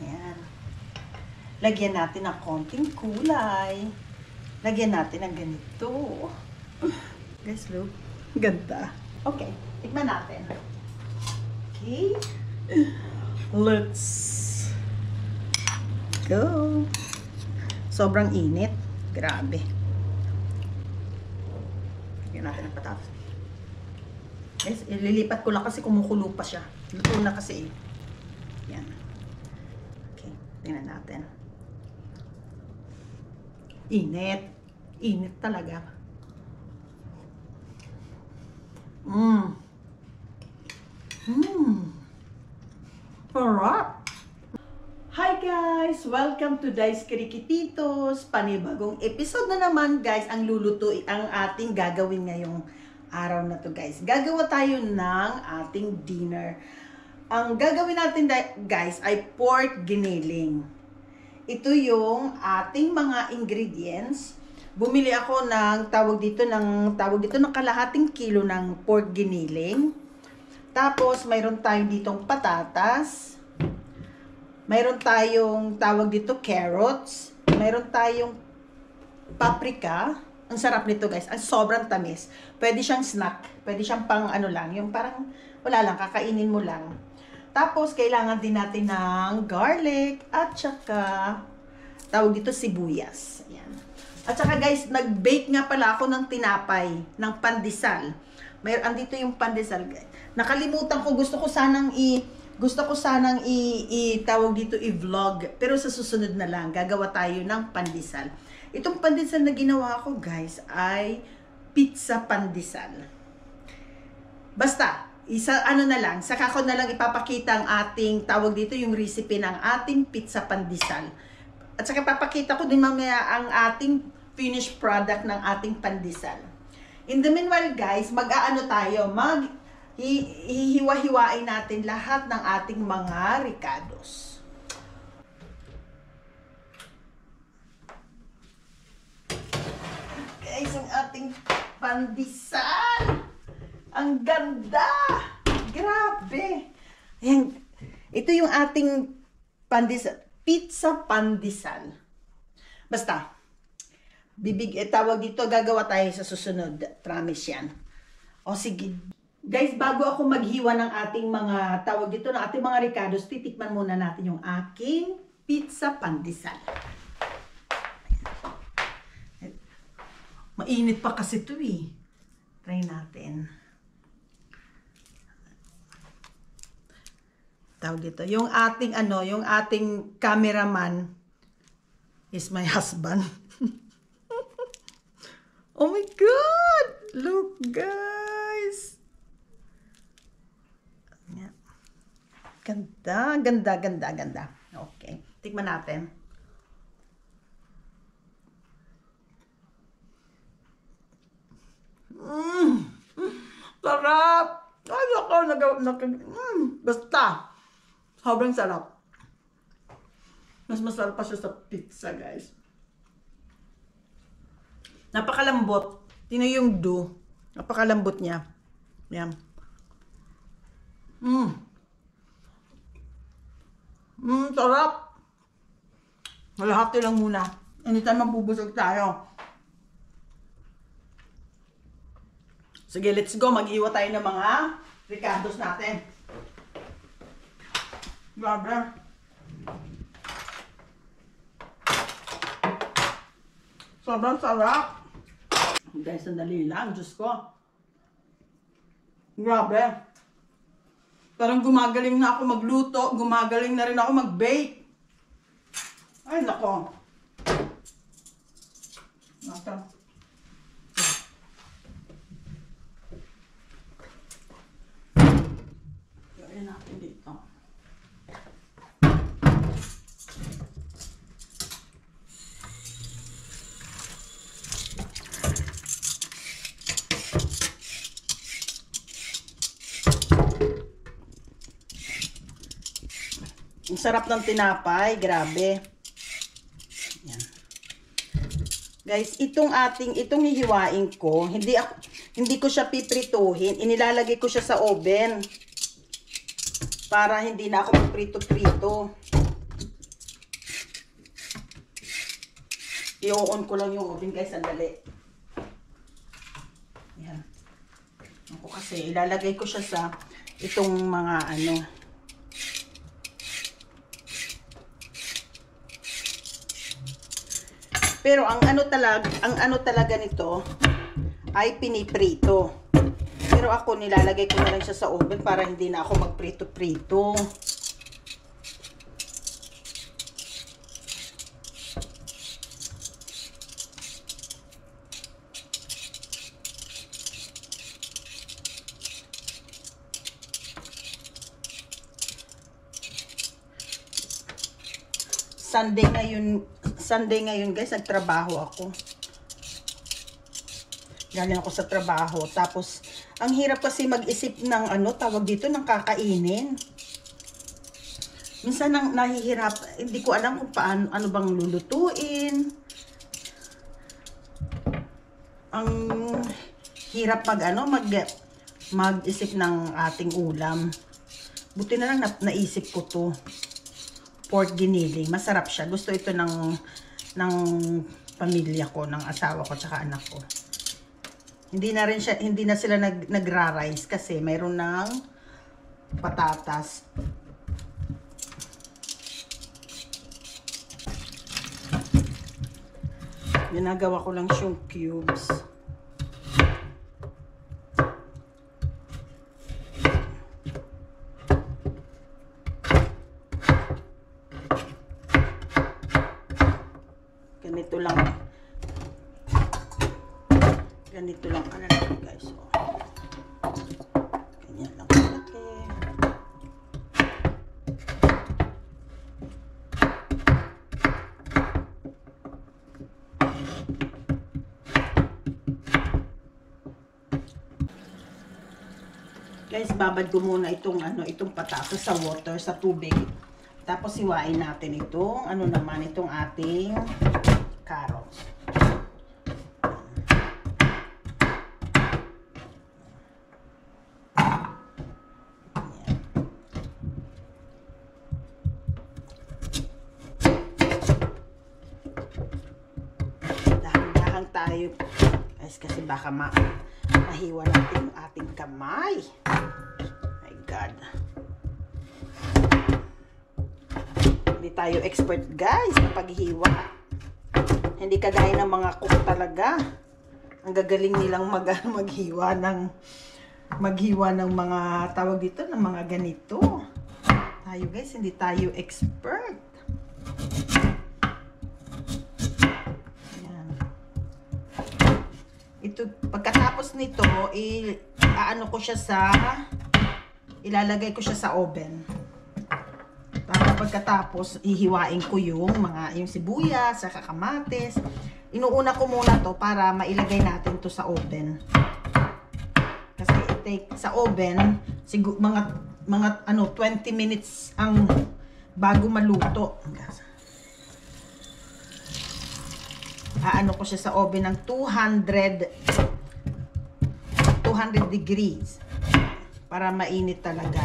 Ayan. Lagyan natin ng konting kulay. Lagyan natin ng ganito. Guys, look. Ganda. Okay, tikman natin. Okay. Let's go. Sobrang init. Grabe. Lagyan natin ng patatas. Guys, ililipat ko lang kasi kumukulo pa siya. Luto na kasi eh. Yan. Okay, tingnan natin. Init. Init talaga. Sarap. Hi guys! Welcome to Dice Kirikititos. Panibagong episode na naman guys ang lulutuin ang ating gagawin ngayong araw na to guys. Gagawa tayo ng ating dinner. Ang gagawin natin guys ay pork giniling. Ito yung ating mga ingredients. Bumili ako ng tawag dito ng kalahating kilo ng pork giniling. Tapos mayroon tayong ditong patatas. Mayroon tayong tawag dito carrots. Mayroon tayong paprika. Ang sarap nito guys. Ang sobrang tamis. Pwede siyang snack. Pwede siyang pang ano lang. Yung parang wala lang. Kakainin mo lang. Tapos kailangan din natin ng garlic. At saka tawag dito sibuyas. Ayan. At saka guys, nag-bake nga pala ako ng tinapay. Ng pandesal. Andito yung pandesal guys. Nakalimutan ko. Gusto ko sanang tawag dito i-vlog. Pero sa susunod na lang, gagawa tayo ng pandesal. Itong pandesal na ginawa ko, guys, ay pizza pandesal. Basta, saka ko na lang ipapakita ang ating, tawag dito yung recipe ng ating pizza pandesal. At saka papakita ko din mamaya ang ating finished product ng ating pandesal. In the meanwhile, guys, hihiwa-hiwain natin lahat ng ating mga ricados. Guys, ang ating pandesal. Ang ganda! Grabe! Ayan. Ito yung ating pandesal. Pizza pandesal. Basta, tawag dito, gagawa tayo sa susunod. Promise yan. O sige. Guys, bago ako maghiwa ng ating mga, tawag dito, ng ating mga ricados, titikman muna natin yung aking pizza pandesal. Mainit pa kasi ito eh. Try natin. Tawag dito, yung ating cameraman is my husband. Oh my God! Look guys! Ganda, ganda, ganda, ganda. Okay, tikman natin. Sarap! Ay, basta. Sobrang sarap. Mas masarap pa siya sa pizza, guys. Napakalambot. Tingnan yung dough. Napakalambot niya. Yan. Sarap. Malahati lang muna. Anytime mabubusog tayo. Sige, let's go. Mag-iwa tayo ng mga ricados natin. Grabe. Sobrang sarap. Guys, sandali lang. Diyos ko. Grabe. Parang gumagaling na ako magluto. Gumagaling na rin ako mag-bake. Ay, nako. Nako. Gawin natin dito. Ang sarap ng tinapay, grabe. Yan. Guys, itong hihiwain ko, hindi ko siya piprituhin, inilalagay ko siya sa oven para hindi na ako magprito-prito. I-on ko lang yung oven guys, sandali. Yan. Ako kasi ilalagay ko siya sa itong mga ano. Pero ang ano talaga nito ay piniprito. Pero ako nilalagay ko na lang siya sa oven para hindi na ako magprito-prito. Sunday ngayon guys, nagtrabaho ako. Galing ako sa trabaho. Tapos, ang hirap kasi mag-isip ng ano, tawag dito, ng kakainin. Minsan nahihirap, hindi ko alam kung paano, ano bang lulutuin. Ang hirap mag-isip ng ating ulam. Buti na lang naisip ko to. Pork giniling. Masarap siya. Gusto ito ng pamilya ko, ng asawa ko, tsaka anak ko. Hindi na sila nagra-rice kasi mayroon ng patatas. Ginagawa ko lang siyang cubes. Ganito lang kalaki guys. Ganyan lang kalaki. Guys, babad ko muna itong patatas sa water, sa tubig. Tapos iwain natin itong itong ating carrots. Tayo guys kasi baka mahiwa natin yung ating kamay. My God, hindi tayo expert guys kapag hiwa. Hindi kagaya ng mga cook talaga, ang gagaling nilang maghiwa ng mga tawag dito, ng mga ganito. Tayo guys, hindi tayo expert. Ito, pagkatapos nito, ilalagay ko siya sa oven. Tapos pagkatapos, ihiwain ko yung sibuyas, sa kamatis. Inuuna ko muna to para mailagay natin to sa oven. Kasi sa oven, mga 20 minutes ang bago maluto. Ko siya sa oven ng 200 degrees para mainit talaga.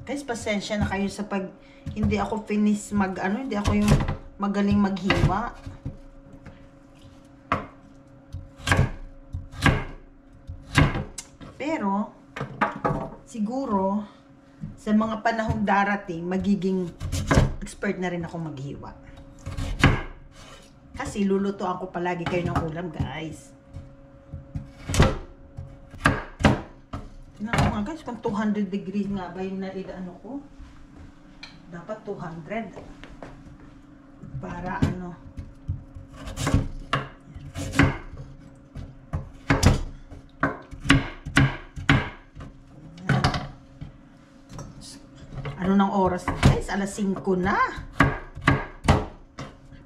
Guys, pasensya na kayo sa hindi ako finish hindi ako yung magaling maghiwa. Pero, siguro, sa mga panahong darating, magiging expert na rin ako maghiwa. Kasi lulutuan ko palagi kayo ng ulam, guys. Tingnan ko nga, guys, kung 200 degrees nga ba yung ko. Dapat 200. Para ng oras guys, alas 5 na.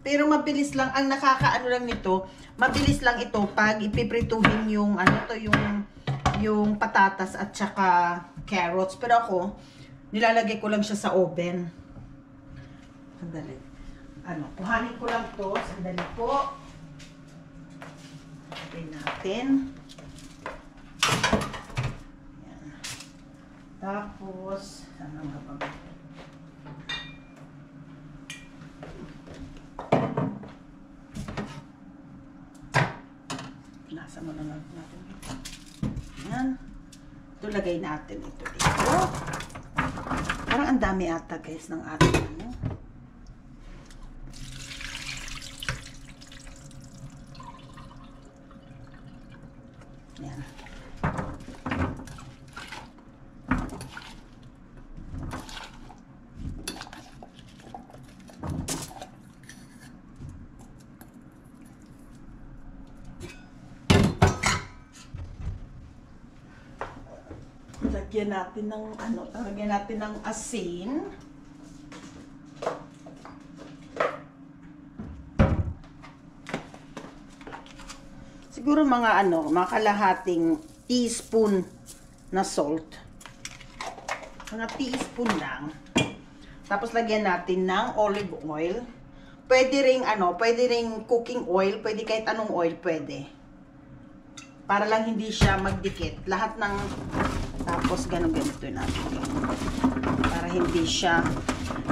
Pero mabilis lang, ang lang nito, mabilis lang ito pag ipiprituhin yung yung patatas at saka carrots. Pero ako, nilalagay ko lang siya sa oven. Sandali. Kuhanin ko lang to, sandali po. Lagay natin. Yan. Tapos, saan ang habang? Nasa mo na natin. Yan. Ito, lagay natin ito dito. Parang ang dami ata guys ng ating ano. Yan. Lagyan natin ng ano, lagyan natin ng asin. Siguro mga ano, mga kalahating teaspoon na salt. Mga teaspoon lang. Tapos lagyan natin ng olive oil. Pwede ring ano, pwede ring cooking oil, pwede kahit anong oil pwede. Para lang hindi siya magdikit. Lahat ng tapos ganito natin. Para hindi siya,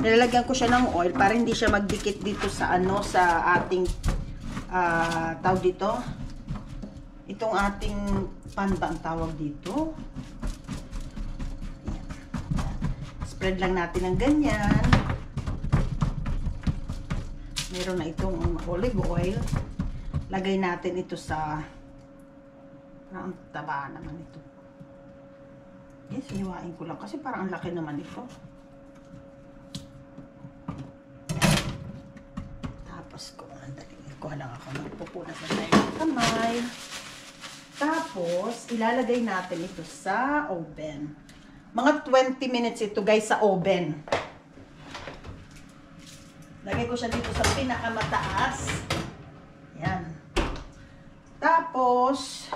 nilalagyan ko siya ng oil para hindi siya magdikit dito sa ano, sa ating tawag dito. Itong ating panda ang tawag dito. Ayan. Spread lang natin ng ganyan. Meron na itong olive oil. Lagay natin ito sa ang taba naman ito. Yes, hiwain ko lang kasi parang ang laki naman ito. Tapos kuha lang ako ng pupunas na tayo ng kamay. Tapos, ilalagay natin ito sa oven. Mga 20 minutes ito guys sa oven. Lagay ko siya dito sa pinakamataas. Yan. Tapos,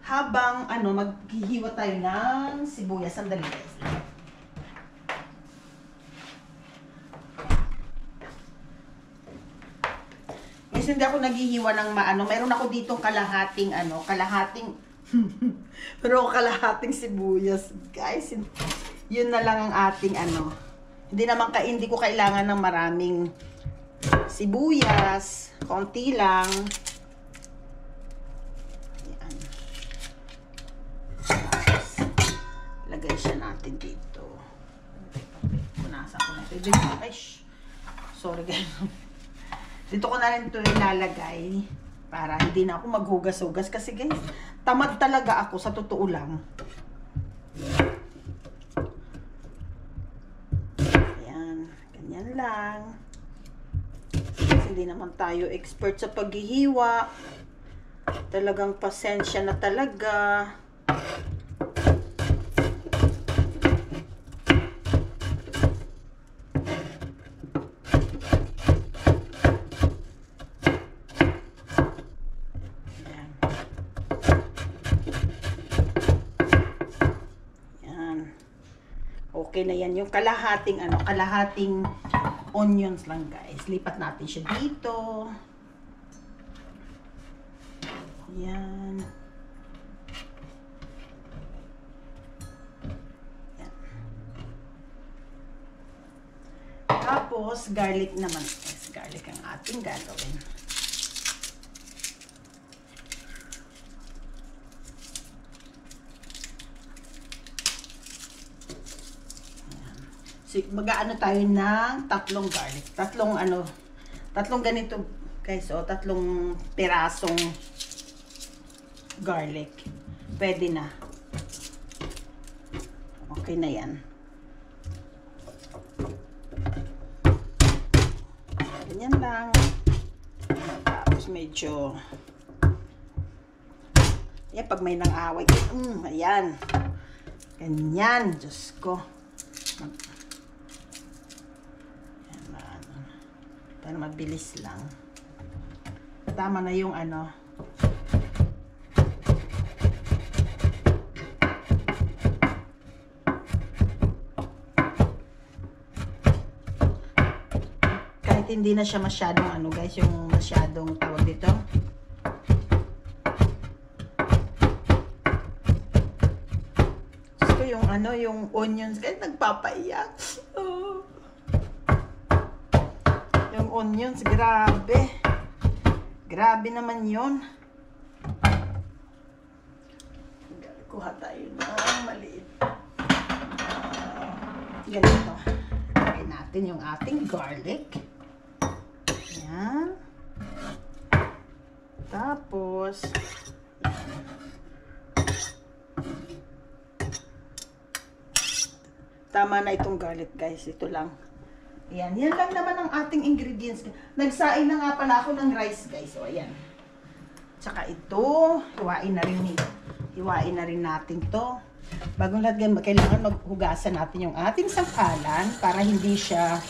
habang ano, maghihiwa tayo ng sibuyas. Sandali guys. Guys, hindi ako naghihiwa ng maano. Meron ako ditong kalahating ano, kalahating pero kalahating sibuyas. Guys, yun na lang ang ating ano. Hindi ko kailangan ng maraming sibuyas. Konti lang. Yan. Lagay siya natin dito. Punasan ko natin dito. Ay, sorry guys. Dito ko na rin ito ilalagay para hindi na ako maghugas-hugas kasi guys, tamad talaga ako sa totoo lang. Ayan, ganyan lang. Kasi hindi naman tayo expert sa paghihiwa. Talagang pasensya na talaga. Okay na yan. Yung kalahating ano, kalahating onions lang guys. Lipat natin siya dito. Yan. Yan. Tapos, garlic naman. Yes, garlic ang ating gagawin. So, mag-aano tayo ng tatlong garlic. Tatlong ganito guys, o tatlong pirasong garlic. Pwede na. Okay na yan. Ganyan lang. Tapos medyo yan, pag may nang-away. Ayan. Ganyan. Diyos ko. Para mabilis lang. Tama na yung ano. Kahit hindi na siya masyadong ano guys, yung masyadong tawag dito. ano, yung onions. Guys, nagpapaiyak. Oh. Yung onions, grabe. Grabe naman yun. Kuha tayo ng maliit. Ganito. Lagay natin yung ating garlic. Ayan. Tapos, tama na itong garlic, guys. Ito lang. Ayan. Yan lang naman ang ating ingredients. Nagsain na nga pala ako ng rice, guys. O, ayan. Tsaka ito, hiwain na rin natin to. Bagong lahat, kailangan maghugasan natin yung ating sangkalan para hindi siya...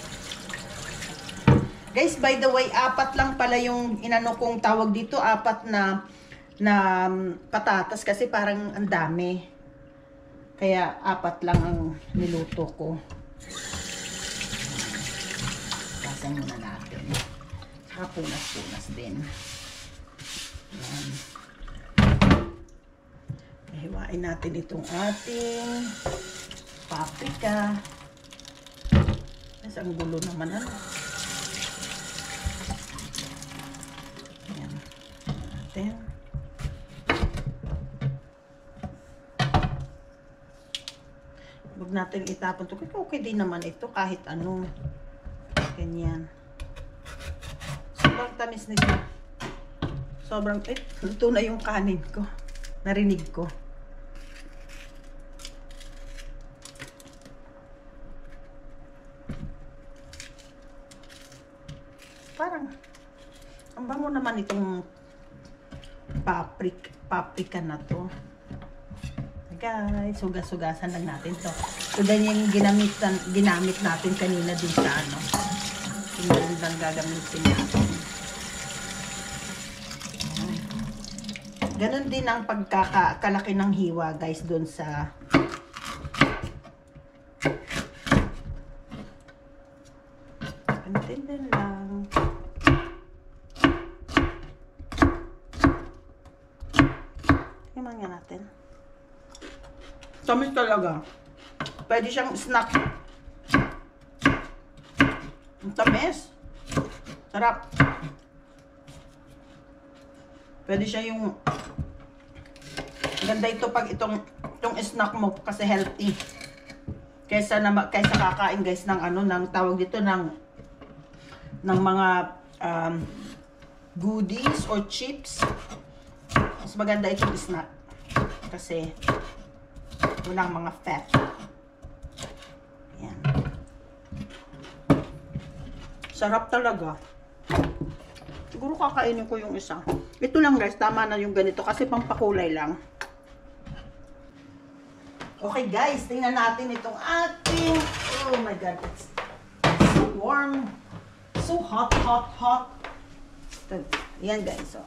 Guys, by the way, 4 lang pala yung inano kong tawag dito, 4 na patatas kasi parang ang dami. Kaya 4 lang ang niluto ko. Pasan muna natin. Saka punas-punas din. Ayan. Hiwain natin itong ating paprika. Ang gulo naman ano. Ayan. Natin. Huwag natin itapon ito. Okay din naman ito kahit ano. Ganyan. Sobrang tamis nito. Sobrang, luto na yung kanin ko. Narinig ko. Parang, ang bango naman itong paprika na to. Guys, sugas-sugasan lang natin to. So, ganyan yung ginamit natin kanina dun sa ano. Yung lang gagamitin natin. Ganon din ang pagkakalaki ng hiwa, guys, dun sa kantin din lang. Tingnan nga natin. Tamis talaga. Pwede siyang snack. Ang tamis. Sarap. Pwede siya yung ganda ito pag itong snack mo kasi healthy. Kaysa kakain, guys, ng ano, ng tawag dito ng mga goodies or chips. Mas maganda itong snack kasi walang mga fat. Ayan. Sarap talaga. Siguro kakainin ko yung isa. Ito lang, guys, tama na yung ganito kasi pampakulay lang. Okay, guys, tingnan natin itong ating, oh my god, it's so warm, so hot. Yan, guys, so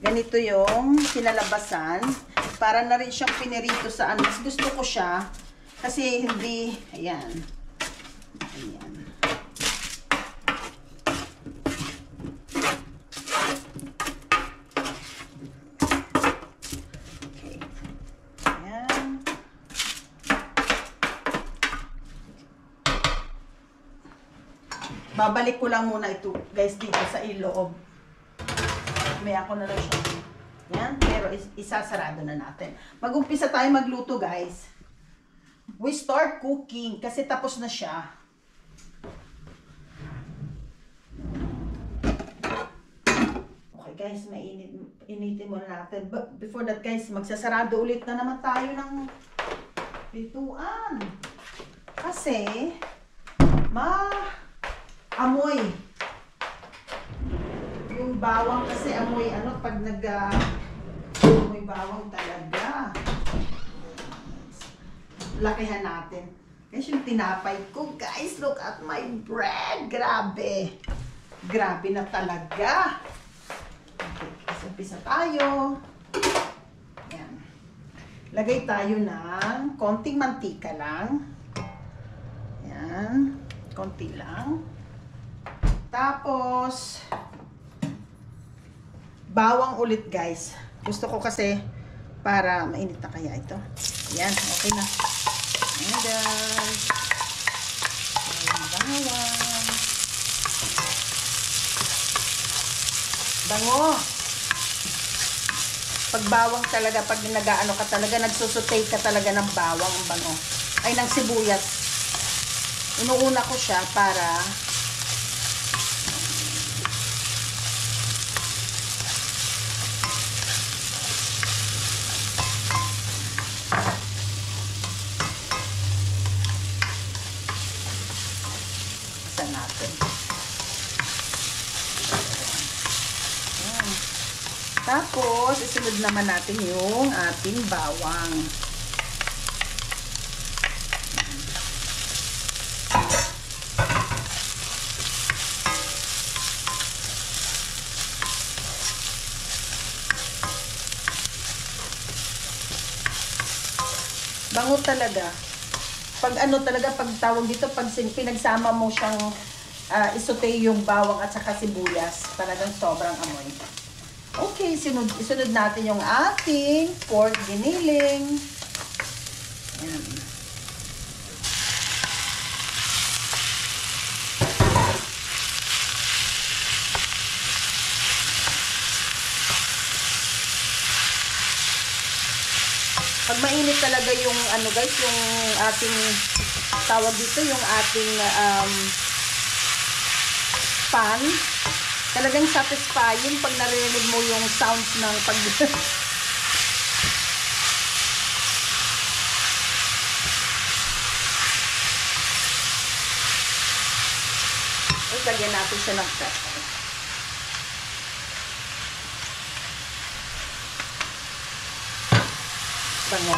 ganito yung kinalabasan. Para na rin siyang pinirito sa ano. Mas gusto ko siya kasi hindi, ayan. Babalik ko lang muna ito, guys, dito sa iloob. May ako na lang siya. Yan, pero isasarado na natin. Mag-umpisa tayo magluto, guys. We start cooking kasi tapos na siya. Okay, guys, initin muna natin. But before that, guys, magsasarado ulit na naman tayo ng bituan. Kasi amoy. Yung bawang kasi amoy ano pag amoy bawang talaga. Lakihan natin. Guys, yung tinapay ko, guys, look at my bread. Grabe. Grabe na talaga. Okay, umpisa tayo. Yan. Lagay tayo ng konting mantika lang. Yan. Konti lang. Tapos, bawang ulit, guys. Gusto ko kasi para mainit na kaya ito. Yan, okay na. Ayan guys. Ayan, bawang. Bango. Pag bawang talaga, pag nag-ano ka talaga, nagsusutay ka talaga ng bawang, bango. Ay, ng sibuyas. Inuuna ko siya para isa natin. Ayan. Tapos, isunod naman natin yung ating bawang. Bango talaga. Pag ano talaga, pag tawag dito, pag pinagsama mo siyang isutay yung bawang at saka sibuyas, talagang sobrang amoy. Okay, isunod natin yung ating pork giniling. Ayan. Pag mainit talaga yung ano guys, yung ating tawag dito, yung ating pan, talagang satisfying pag narinig mo yung sounds ng pag lagyan natin siya ng pepper. Bango.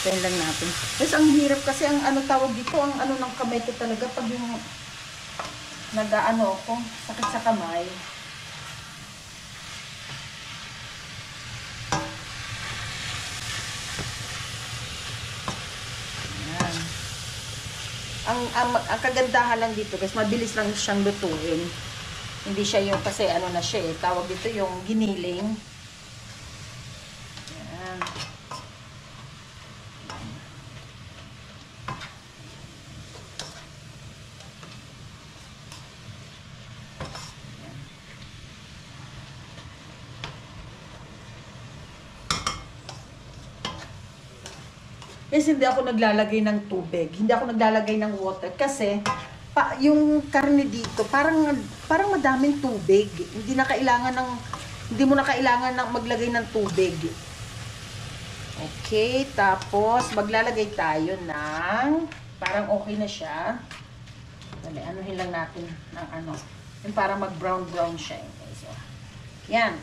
Tayo lang natin. Guys, ang hirap kasi ang ano tawag dito, ang ano ng kamay ko talaga pag yung nag-ano ako, sakit sa kamay. Ayan. Ang kagandahan lang dito guys, mabilis lang siyang lutuin. Hindi siya yung kasi ano na siya eh, tawag dito yung giniling. Ayan. Kasi hindi ako naglalagay ng tubig. Hindi ako naglalagay ng water. Kasi, yung karne dito, parang madaming tubig. Hindi mo na kailangan ng maglagay ng tubig. Okay, tapos, maglalagay tayo ng, parang okay na siya. Dali, anuhin lang natin ng ano. Yung parang mag-brown siya. Okay, so, yan.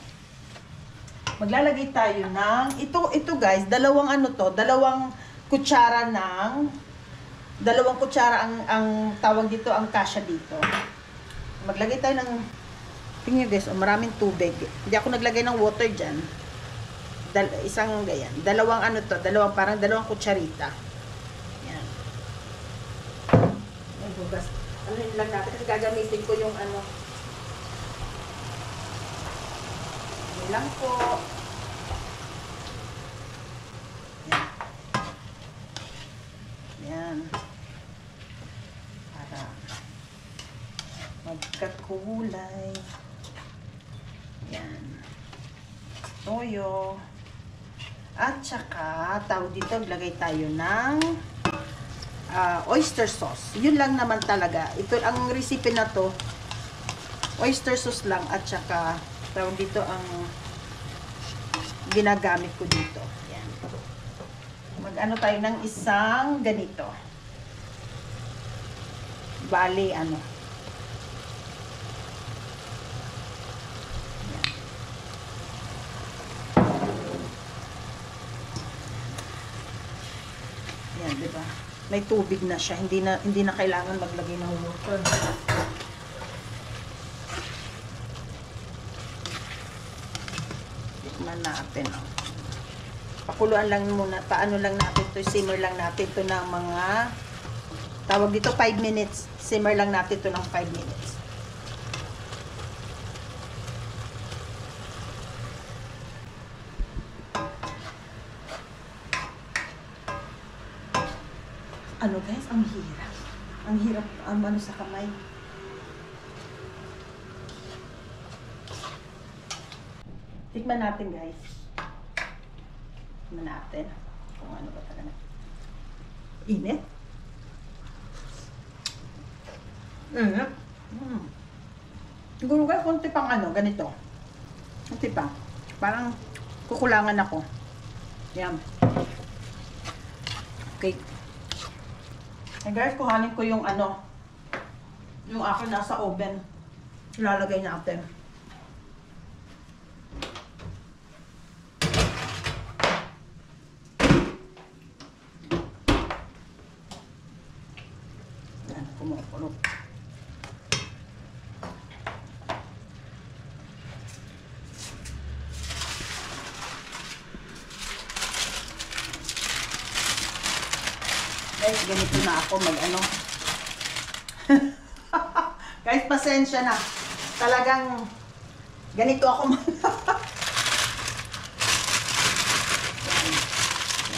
Maglalagay tayo ng, ito guys, dalawang kutsara ang tawag dito, ang kasya dito. Maglagay tayo ng, tingnan guys, maraming tubig. Hindi ako naglagay ng water dyan. Isang ganyan. Parang dalawang kutsarita. Yan. Ay, bugas. Ano yun lang natin, kasi gagamitin ko yung ano. Yan lang po. Yan. Para magkakulay. Yan. Toyo. At saka, tawag dito, lagay tayo ng oyster sauce. Yun lang naman talaga. Ito, ang recipe na to, oyster sauce lang. At saka, tawag dito, ang ginagamit ko dito. Mag-ano tayo ng isang ganito. Bali, ano. Yan, di ba? May tubig na siya. Hindi na kailangan maglagay ng water. Tikman natin, oh. Pakuluan lang muna, paano lang natin to, simmer lang natin to ng mga, tawag dito 5 minutes, simmer lang natin to ng 5 minutes. Ano guys, ang hirap. Ang hirap ano sa kamay. Tikman natin guys. Tikman natin kung ano ba talaga. Init. Siguro guys, konti pang ano, ganito. Konti pa. Parang kukulangan ako. Yan. Okay. Hey guys, kuhanin ko yung ano, yung akin nasa oven. Ilalagay natin. Yan, kumukulog. Guys, ganito na ako mag-ano. Guys, pasensya na. Talagang ganito ako mag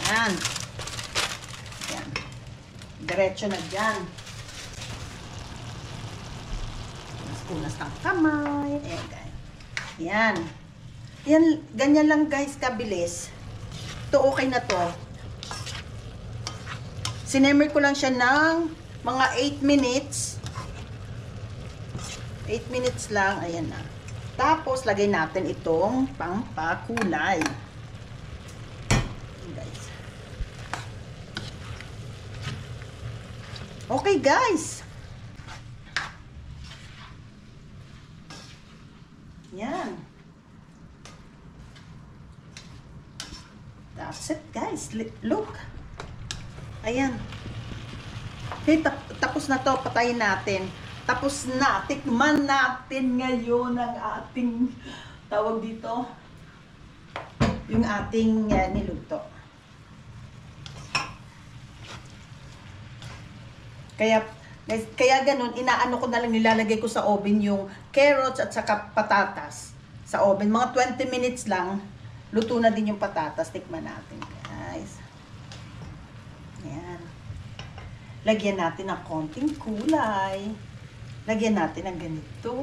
Yan. Yan. Diretso na dyan. Punas ng kamay. Ayan, guys. Yan. Yan, ganyan lang guys, kabilis. Ito okay na to. Sinemmer ko lang siya ng mga 8 minutes. 8 minutes lang. Ayan na. Tapos, lagay natin itong pangpakulay. Guys. Okay, guys. Yan. That's it, guys. Look. Ayan. Okay, tapos na to. Patayin natin. Tapos na. Tikman natin ngayon ang ating tawag dito. Yung ating niluto. Kaya ganun, inaano ko na lang, nilalagay ko sa oven yung carrots at saka patatas. Sa oven. Mga 20 minutes lang. Luto na din yung patatas. Tikman natin, guys. Ayan. Lagyan natin ng konting kulay. Lagyan natin ng ganito.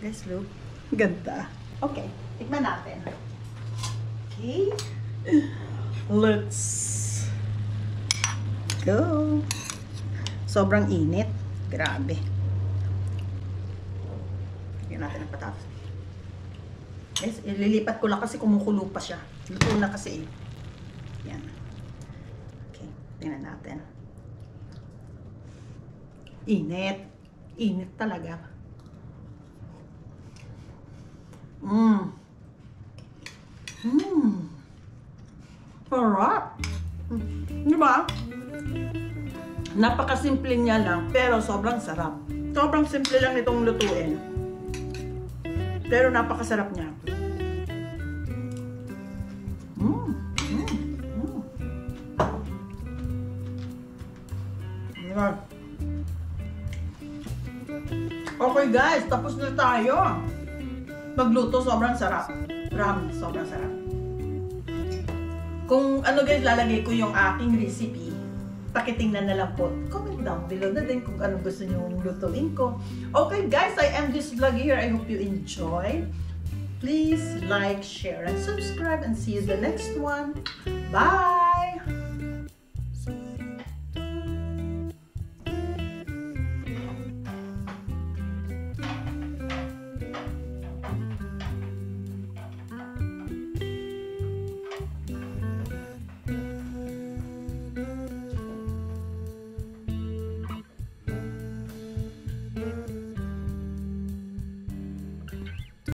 Guys, look. Ganda. Okay. Tikman natin. Okay. Let's go. Sobrang init. Grabe. Lagyan natin ng patatas. Guys, ililipat ko lang kasi kumukulo pa siya. Luto na kasi eh. Yan. Tingnan natin. Init. Init talaga. Sarap. Diba? Napakasimple niya lang, pero sobrang sarap. Sobrang simple lang itong lutuin. Pero napakasarap niya. Okay guys, tapos na tayo. Magluto, sobrang sarap. Promise, sobrang sarap. Kung ano guys, lalagay ko yung aking recipe. Pakitingnan na lang po. Comment down below na din kung ano gusto nyo lutuin ko. Okay guys, I end this vlog here. I hope you enjoy. Please like, share, and subscribe. And see you in the next one. Bye!